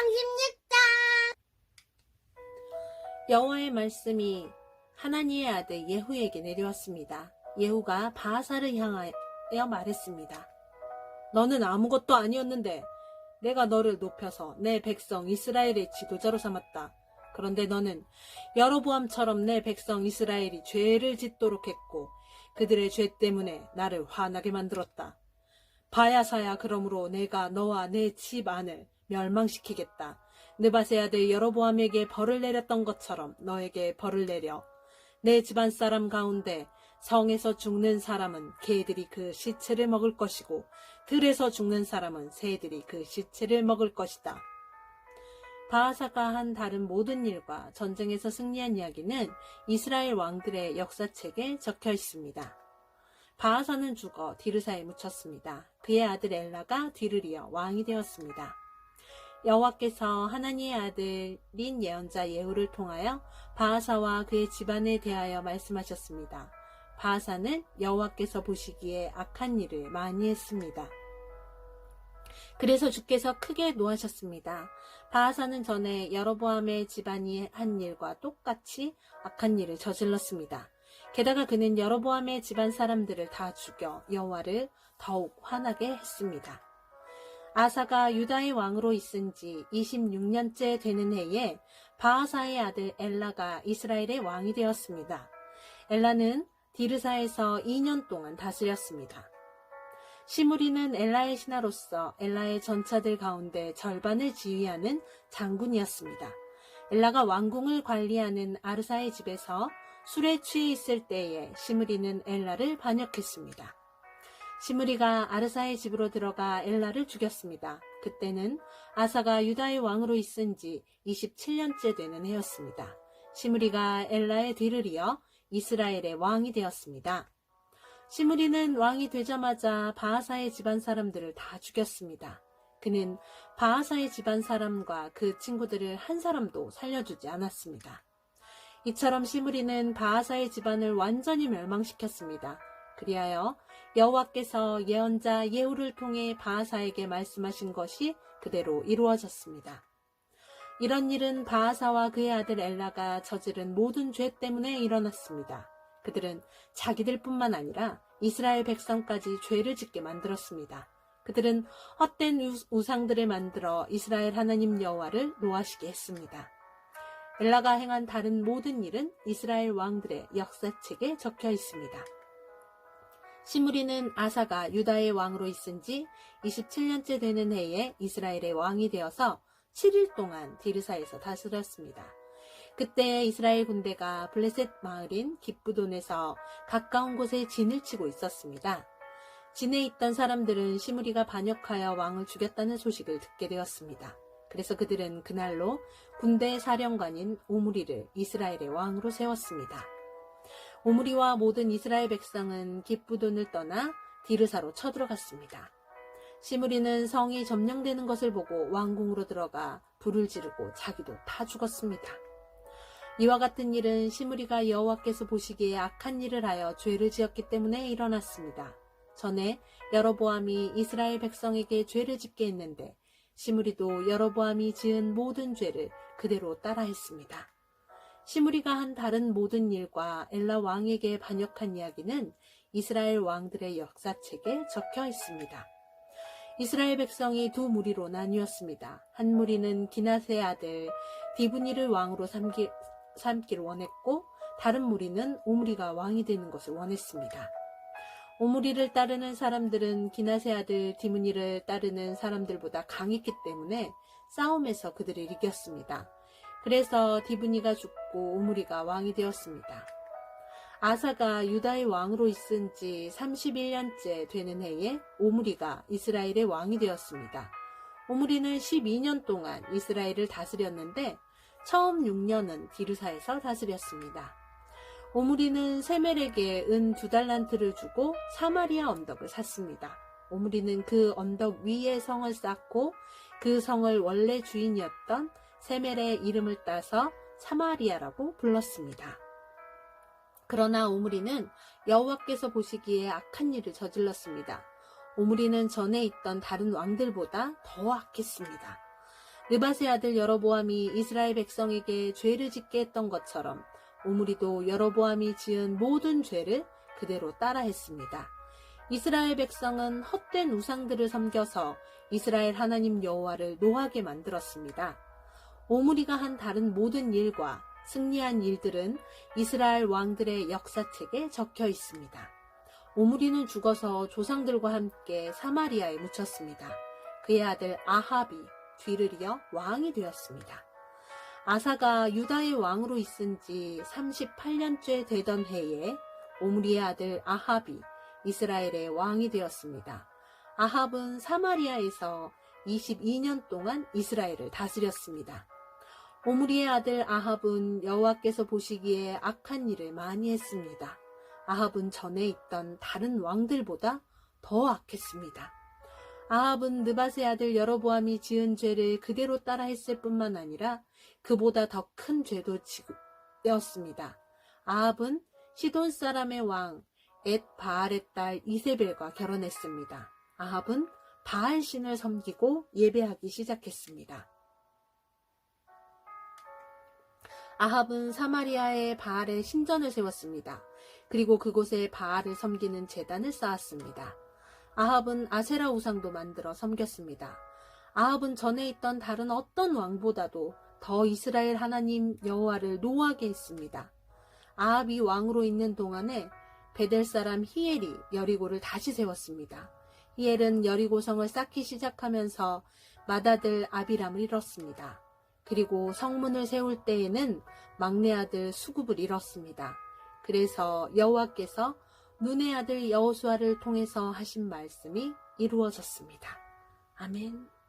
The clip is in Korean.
36장. 여호와의 말씀이 하나니의 아들 예후에게 내려왔습니다. 예후가 바하사를 향하여 말했습니다. 너는 아무것도 아니었는데 내가 너를 높여서 내 백성 이스라엘의 지도자로 삼았다. 그런데 너는 여로보암처럼 내 백성 이스라엘이 죄를 짓도록 했고 그들의 죄 때문에 나를 화나게 만들었다. 바야사야, 그러므로 내가 너와 내 집안을 멸망시키겠다. 느밧의 아들 여로보암에게 벌을 내렸던 것처럼 너에게 벌을 내려 내 집안 사람 가운데 성에서 죽는 사람은 개들이 그 시체를 먹을 것이고 들에서 죽는 사람은 새들이 그 시체를 먹을 것이다. 바하사가 한 다른 모든 일과 전쟁에서 승리한 이야기는 이스라엘 왕들의 역사책에 적혀 있습니다. 바하사는 죽어 디르사에 묻혔습니다. 그의 아들 엘라가 뒤를 이어 왕이 되었습니다. 여호와께서 하나니의 아들인 예언자 예후를 통하여 바하사와 그의 집안에 대하여 말씀하셨습니다. 바하사는 여호와께서 보시기에 악한 일을 많이 했습니다. 그래서 주께서 크게 노하셨습니다. 바하사는 전에 여로보암의 집안이 한 일과 똑같이 악한 일을 저질렀습니다. 게다가 그는 여로보암의 집안 사람들을 다 죽여 여호와를 더욱 화나게 했습니다. 아사가 유다의 왕으로 있은 지 26년째 되는 해에 바하사의 아들 엘라가 이스라엘의 왕이 되었습니다. 엘라는 디르사에서 2년 동안 다스렸습니다. 시므리는 엘라의 신하로서 엘라의 전차들 가운데 절반을 지휘하는 장군이었습니다. 엘라가 왕궁을 관리하는 아르사의 집에서 술에 취해 있을 때에 시므리는 엘라를 반역했습니다. 시므리가 아르사의 집으로 들어가 엘라를 죽였습니다. 그때는 아사가 유다의 왕으로 있은 지 27년째 되는 해였습니다. 시므리가 엘라의 뒤를 이어 이스라엘의 왕이 되었습니다. 시므리는 왕이 되자마자 바하사의 집안 사람들을 다 죽였습니다. 그는 바하사의 집안 사람과 그 친구들을 한 사람도 살려주지 않았습니다. 이처럼 시므리는 바하사의 집안을 완전히 멸망시켰습니다. 그리하여 여호와께서 예언자 예후를 통해 바하사에게 말씀하신 것이 그대로 이루어졌습니다. 이런 일은 바하사와 그의 아들 엘라가 저지른 모든 죄 때문에 일어났습니다. 그들은 자기들뿐만 아니라 이스라엘 백성까지 죄를 짓게 만들었습니다. 그들은 헛된 우상들을 만들어 이스라엘 하나님 여호와를 노하시게 했습니다. 엘라가 행한 다른 모든 일은 이스라엘 왕들의 역사책에 적혀 있습니다. 시므리는 아사가 유다의 왕으로 있은 지 27년째 되는 해에 이스라엘의 왕이 되어서 7일 동안 디르사에서 다스렸습니다. 그때 이스라엘 군대가 블레셋 마을인 깁부돈에서 가까운 곳에 진을 치고 있었습니다. 진에 있던 사람들은 시므리가 반역하여 왕을 죽였다는 소식을 듣게 되었습니다. 그래서 그들은 그날로 군대 사령관인 오므리를 이스라엘의 왕으로 세웠습니다. 오므리와 모든 이스라엘 백성은 깁부돈을 떠나 디르사로 쳐들어갔습니다. 시므리는 성이 점령되는 것을 보고 왕궁으로 들어가 불을 지르고 자기도 타 죽었습니다. 이와 같은 일은 시므리가 여호와께서 보시기에 악한 일을 하여 죄를 지었기 때문에 일어났습니다. 전에 여로보암이 이스라엘 백성에게 죄를 짓게 했는데 시므리도 여로보암이 지은 모든 죄를 그대로 따라했습니다. 시므리가 한 다른 모든 일과 엘라 왕에게 반역한 이야기는 이스라엘 왕들의 역사책에 적혀 있습니다. 이스라엘 백성이 두 무리로 나뉘었습니다. 한 무리는 기낫의 아들 디브니를 왕으로 삼기를 원했고 다른 무리는 오므리가 왕이 되는 것을 원했습니다. 오므리를 따르는 사람들은 기낫의 아들 디브니를 따르는 사람들보다 강했기 때문에 싸움에서 그들을 이겼습니다. 그래서 디브니가 죽고 오므리가 왕이 되었습니다. 아사가 유다의 왕으로 있은 지 31년째 되는 해에 오므리가 이스라엘의 왕이 되었습니다. 오므리는 12년 동안 이스라엘을 다스렸는데 처음 6년은 디르사에서 다스렸습니다. 오므리는 세멜에게 은 2달란트를 주고 사마리아 언덕을 샀습니다. 오므리는 그 언덕 위에 성을 쌓고 그 성을 원래 주인이었던 세멜의 이름을 따서 사마리아라고 불렀습니다. 그러나 오므리는 여호와께서 보시기에 악한 일을 저질렀습니다. 오므리는 전에 있던 다른 왕들보다 더 악했습니다. 느밧의 아들 여로보암이 이스라엘 백성에게 죄를 짓게 했던 것처럼 오므리도 여로보암이 지은 모든 죄를 그대로 따라했습니다. 이스라엘 백성은 헛된 우상들을 섬겨서 이스라엘 하나님 여호와를 노하게 만들었습니다. 오므리가 한 다른 모든 일과 승리한 일들은 이스라엘 왕들의 역사책에 적혀 있습니다. 오므리는 죽어서 조상들과 함께 사마리아에 묻혔습니다. 그의 아들 아합이 뒤를 이어 왕이 되었습니다. 아사가 유다의 왕으로 있은 지 38년째 되던 해에 오므리의 아들 아합이 이스라엘의 왕이 되었습니다. 아합은 사마리아에서 22년 동안 이스라엘을 다스렸습니다. 오므리의 아들 아합은 여호와께서 보시기에 악한 일을 많이 했습니다. 아합은 전에 있던 다른 왕들보다 더 악했습니다. 아합은 느밧의 아들 여로보암이 지은 죄를 그대로 따라 했을 뿐만 아니라 그보다 더 큰 죄도 지었습니다. 아합은 시돈 사람의 왕 엣 바알의 딸 이세벨과 결혼했습니다. 아합은 바알 신을 섬기고 예배하기 시작했습니다. 아합은 사마리아에 바알의 신전을 세웠습니다. 그리고 그곳에 바알을 섬기는 제단을 쌓았습니다. 아합은 아세라 우상도 만들어 섬겼습니다. 아합은 전에 있던 다른 어떤 왕보다도 더 이스라엘 하나님 여호와를 노하게 했습니다. 아합이 왕으로 있는 동안에 베델 사람 히엘이 여리고를 다시 세웠습니다. 히엘은 여리고성을 쌓기 시작하면서 맏아들 아비람을 잃었습니다. 그리고 성문을 세울 때에는 막내 아들 수굽을 잃었습니다. 그래서 여호와께서 눈의 아들 여호수아를 통해서 하신 말씀이 이루어졌습니다. 아멘.